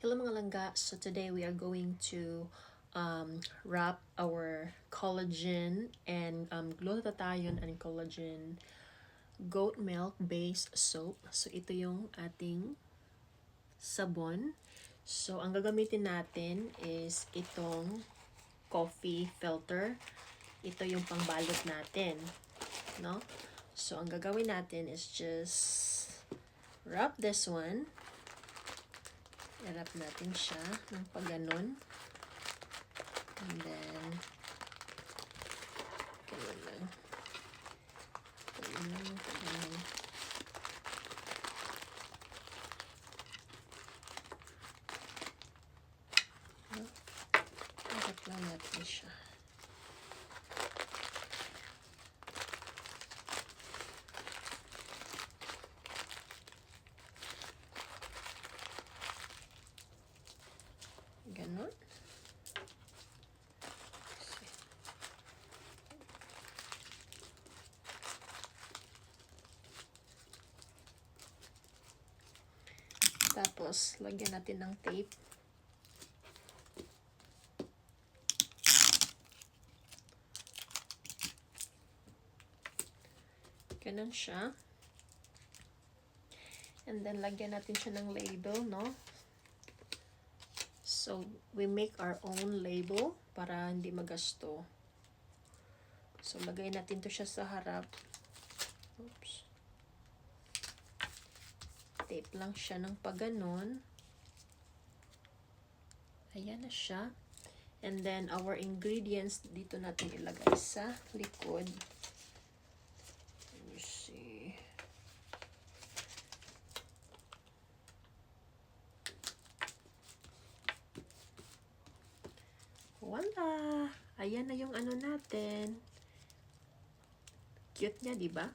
Hello mga langga, so today we are going to wrap our collagen and glutathione and collagen goat milk based soap. So ito yung ating sabon. So ang gagamitin natin is itong coffee filter. Ito yung pangbalot natin, no? So ang gagawin natin is just wrap this one. I-wrap natin siya ng pagganon. And then, ganun lang. Pagganon. I-wrap lang natin siya. Ganon. Tapos, lagyan natin ng tape. Ganon siya. And then, lagyan natin siya ng label, no? So, we make our own label para hindi magasto. So, lagay natin to siya sa harap. Oops. Tape lang siya ng paganon. Ayan na siya. And then, our ingredients, dito natin ilagay sa likod. Let me see. Voila! Ayan na yung ano natin. Cute niya, di ba?